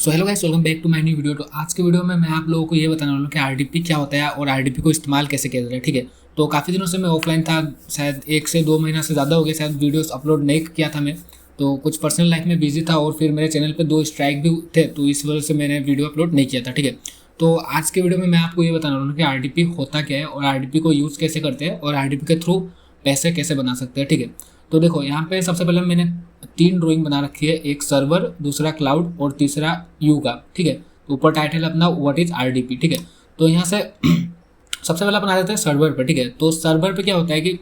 So hello guys, welcome back to my new video. तो आज के वीडियो में मैं आप लोगों को ये बताने वाला हूँ कि आरडीपी क्या होता है और आरडीपी को इस्तेमाल कैसे किया जाता है। ठीक है, तो काफ़ी दिनों से मैं ऑफलाइन था, शायद 1 से 2 महीना से ज़्यादा हो गया, शायद वीडियोस अपलोड नहीं किया था मैं। तो कुछ पर्सनल लाइफ में बिजी था और फिर मेरे चैनल पे 2 स्ट्राइक भी थे, तो इस वजह से मैंने वीडियो अपलोड नहीं किया था। ठीक है, तो आज के वीडियो में मैं आपको ये बताने वाला हूँ कि आरडीपी होता क्या है और आरडीपी को यूज़ कैसे करते हैं और आरडीपी के थ्रू पैसे कैसे बना सकते हैं। ठीक है, तो देखो यहाँ पे सबसे पहले मैंने 3 ड्राइंग बना रखी है, एक सर्वर, दूसरा क्लाउड और तीसरा यू का। ठीक है, तो ऊपर टाइटल अपना व्हाट इज आरडीपी। ठीक है, तो यहाँ से सबसे पहले अपना देते हैं सर्वर पर। ठीक है, तो सर्वर पे क्या होता है कि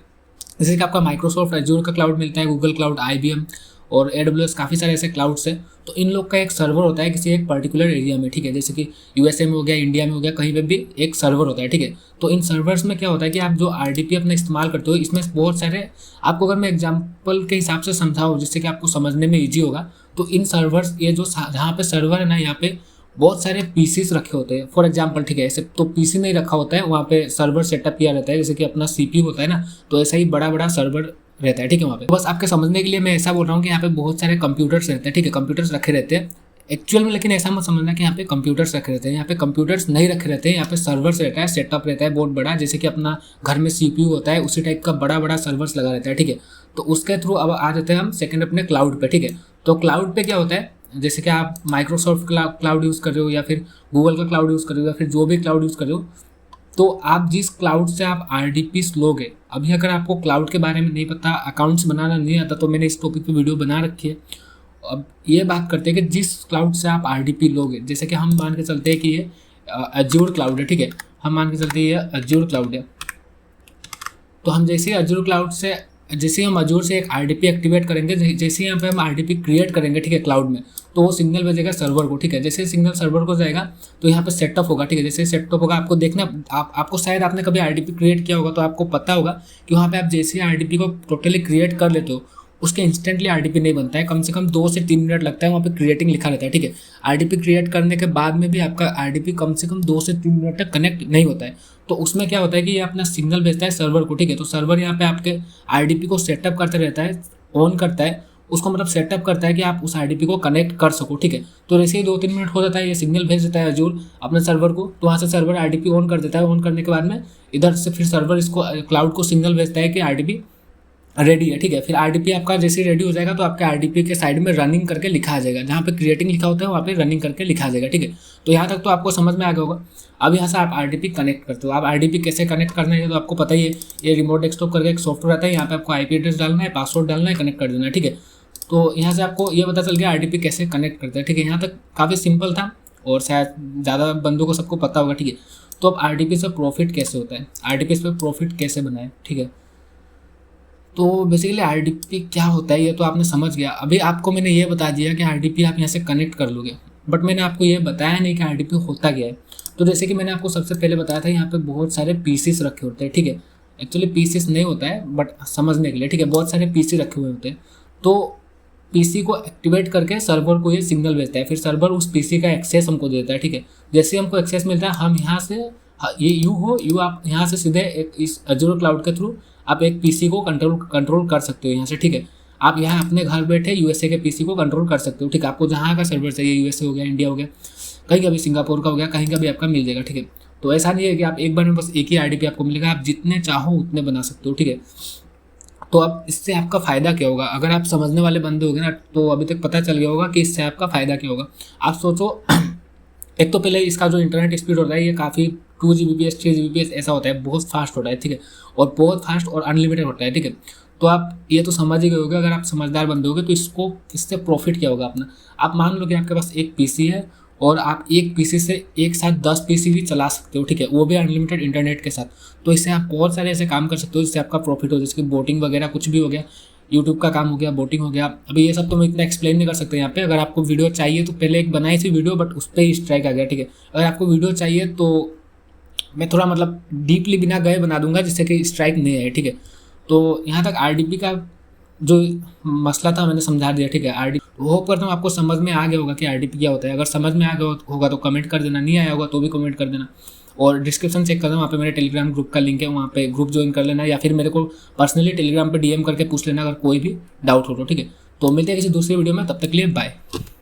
जैसे कि आपका माइक्रोसॉफ्ट एज्योर का क्लाउड मिलता है, गूगल क्लाउड, आईबीएम और एडब्ल्यूएस, काफ़ी सारे ऐसे क्लाउड्स हैं। तो इन लोग का एक सर्वर होता है किसी एक पर्टिकुलर एरिया में। ठीक है, जैसे कि यूएसए में हो गया, इंडिया में हो गया, कहीं पे भी एक सर्वर होता है। ठीक है, तो इन सर्वर्स में क्या होता है कि आप जो आरडीपी अपना इस्तेमाल करते हो, इसमें बहुत सारे, आपको अगर मैं एग्जांपल के हिसाब से समझाऊँ जिससे कि आपको समझने में ईजी होगा, तो इन सर्वर्स, ये जो जहाँ पे सर्वर है ना, यहाँ पे बहुत सारे पीसीस रखे होते हैं। फॉर एग्जांपल, ठीक है, ऐसे तो पीसी नहीं रखा होता है, वहाँ पे सर्वर सेटअप किया रहता है, जैसे कि अपना सीपीयू होता है ना, तो ऐसा ही बड़ा बड़ा सर्वर रहता है। ठीक है, वहाँ पे बस आपके समझने के लिए मैं ऐसा बोल रहा हूँ कि यहाँ पे बहुत सारे कंप्यूटर्स रहते हैं। ठीक है, कंप्यूटर्स रखे रहते हैं एक्चुअल में, लेकिन ऐसा मत समझना कि यहाँ पे कंप्यूटर्स रखे रहते हैं। यहाँ पे कंप्यूटर्स नहीं रखे रहते हैं, यहाँ पे सर्वर्स रहता है, सेटअप रहता है बहुत बड़ा, जैसे कि अपना घर में सीपीयू होता है, उसी टाइप का बड़ा बड़ा सर्वर्स लगा रहता है। ठीक है, तो उसके थ्रू अब आ जाते हैं हम सेकंड अपने क्लाउड पे। ठीक है, तो क्लाउड पे क्या होता है, जैसे कि आप माइक्रोसॉफ्ट क्लाउड यूज़ कर रहे हो या फिर गूगल का क्लाउड यूज़ कर रहे हो या फिर जो भी क्लाउड यूज़ कर रहे हो, तो आप जिस क्लाउड से आप आरडीपीस लोगे, अभी अगर आपको क्लाउड के बारे में नहीं पता, अकाउंट्स बनाना नहीं आता, तो मैंने इस टॉपिक पे वीडियो बना रखी है। अब ये बात करते हैं कि जिस क्लाउड से आप आरडीपी लोगे, जैसे कि हम मान के चलते हैं कि ये एज्योर क्लाउड है। ठीक है, हम मान के चलते हैं ये एज्योर क्लाउड है, तो हम जैसे ही एज्योर क्लाउड से, जैसे ही हम एज्योर से एक आरडीपी एक्टिवेट करेंगे, जैसे ही यहाँ पे हम आरडीपी क्रिएट करेंगे, ठीक है, क्लाउड में, तो वो सिग्नल भेजेगा सर्वर को। ठीक है, जैसे सिग्नल सर्वर को जाएगा तो यहाँ पे सेटअप होगा। ठीक है, जैसे सेटअप होगा, आपको देखना, आपको शायद आपने कभी आरडीपी क्रिएट किया होगा तो आपको पता होगा कि वहाँ पे आप जैसे ही आरडीपी को टोटली क्रिएट कर लेते हो, उसके इंस्टेंटली आरडीपी नहीं बनता है, कम से कम 2 से 3 मिनट लगता है, वहाँ पे क्रिएटिंग लिखा रहता है। ठीक है, आरडीपी क्रिएट करने के बाद में भी आपका आरडीपी कम से कम 2 से 3 मिनट तक कनेक्ट नहीं होता है। तो उसमें क्या होता है कि ये अपना सिग्नल भेजता है सर्वर को। ठीक है, तो सर्वर यहाँ पे आपके आरडीपी को सेटअप करते रहता है, ऑन करता है उसको, मतलब सेटअप करता है कि आप उस आरडीपी को कनेक्ट कर सको। ठीक है, तो जैसे ही 2-3 मिनट हो जाता है, ये सिग्नल भेज देता है एज्योर अपने सर्वर को, तो वहाँ से सर्वर आरडीपी ऑन कर देता है। ऑन करने के बाद में इधर से फिर सर्वर इसको, क्लाउड को सिग्नल भेजता है कि आरडीपी रेडी है। ठीक है, फिर आरडीपी आपका जैसे ही रेडी हो जाएगा तो आपके आरडीपी के साइड में रनिंग करके लिखा आ जाएगा, जहाँ पे क्रिएटिंग लिखा होता है वहाँ पे रनिंग करके लिखा आ जाएगा। ठीक है, तो यहाँ तक तो आपको समझ में आ गया होगा। अब यहाँ से आप आरडीपी कनेक्ट करते हो। आप आरडीपी कैसे कनेक्ट करना है तो आपको पता ही है, ये रिमोट डेस्कटॉप करके एक सॉफ्टवेयर आता है, यहाँ पे आपको आईपी एड्रेस डालना है, पासवर्ड डालना है, कनेक्ट कर देना है। ठीक है, तो यहाँ से आपको ये पता चल गया आरडीपी कैसे कनेक्ट करते हैं। ठीक है, यहाँ तक काफ़ी सिंपल था और शायद ज़्यादा बंदों को सबको पता होगा। ठीक है, तो अब आरडीपी से प्रॉफिट कैसे होता है, आरडीपी से प्रॉफिट कैसे बनाए। ठीक है, तो बेसिकली आरडीपी क्या होता है ये तो आपने समझ गया। अभी आपको मैंने ये बता दिया कि आरडीपी आप यहाँ से कनेक्ट कर लोगे, बट मैंने आपको ये बताया नहीं कि आरडीपी होता क्या है। तो जैसे कि मैंने आपको सबसे पहले बताया था, यहाँ पे बहुत सारे पीसीस रखे होते हैं। ठीक है, एक्चुअली पीसीस नहीं होता है, बट समझने के लिए, ठीक है, बहुत सारे पीसी रखे हुए होते हैं। तो पीसी को एक्टिवेट करके सर्वर को ये सिग्नल भेजता है, फिर सर्वर उस पीसी का एक्सेस हमको देता है। ठीक है, जैसे हमको एक्सेस मिलता है, हम यहाँ से, ये यू आप यहाँ से सीधे एक इस एज्योर क्लाउड के थ्रू आप एक पीसी को कंट्रोल कर सकते हो यहाँ से। ठीक है, आप यहाँ अपने घर बैठे यूएसए के पीसी को कंट्रोल कर सकते हो। ठीक है, आपको जहाँ का सर्वर चाहिए, यूएसए हो गया, इंडिया हो गया, कहीं का भी, सिंगापुर का हो गया, कहीं का भी आपका मिल जाएगा। ठीक है, तो ऐसा नहीं है कि आप एक बार में बस एक ही आरडीपी आपको मिलेगा, आप जितने चाहो उतने बना सकते हो। ठीक है, तो अब इससे आपका फ़ायदा क्या होगा, अगर आप समझने वाले बंदे होंगे ना, तो अभी तक पता चल गया होगा कि इससे आपका फ़ायदा क्या होगा। आप सोचो, एक तो पहले इसका जो इंटरनेट स्पीड होता है ये काफ़ी 2 Gbps 3 Gbps ऐसा होता है, बहुत फास्ट होता है। ठीक है, और बहुत फास्ट और अनलिमिटेड होता है। ठीक है, तो आप ये तो समझ ही गए होगे, अगर आप समझदार बंदे होगे तो इससे प्रॉफिट क्या होगा अपना। आप मान लो कि आपके पास एक पीसी है और आप एक पीसी से एक साथ 10 पीसी भी चला सकते हो। ठीक है, वो भी अनलिमिटेड इंटरनेट के साथ। तो इससे आप बहुत सारे ऐसे काम कर सकते हो जिससे आपका प्रॉफिट हो, जैसे कि बोटिंग वगैरह कुछ भी हो गया, यूट्यूब का काम हो गया, बोटिंग हो गया। अभी ये सब तो मैं इतना एक्सप्लेन नहीं कर सकता यहाँ पे। अगर आपको वीडियो चाहिए तो पहले एक बनाई थी वीडियो, बट उस पर ही स्ट्राइक आ गया। ठीक है, अगर आपको वीडियो चाहिए तो मैं थोड़ा मतलब डीपली बिना गए बना दूंगा जिससे कि स्ट्राइक नहीं आए। ठीक है, तो यहाँ तक आरडीपी का जो मसला था मैंने समझा दिया। ठीक है, आरडीपी होप करता हूँ आपको समझ में आ गया होगा कि आरडीपी क्या होता है। अगर समझ में आ गया होगा तो कमेंट कर देना, नहीं आया होगा तो भी कमेंट कर देना। और डिस्क्रिप्शन चेक कर देना, वहाँ पे मेरे टेलीग्राम ग्रुप का लिंक है, वहाँ पे ग्रुप ज्वाइन कर लेना, या फिर मेरे को पर्सनली टेलीग्राम पे डीएम करके पूछ लेना अगर कोई भी डाउट हो तो। ठीक है, तो मिलते हैं किसी दूसरी वीडियो में, तब तक के लिए बाय।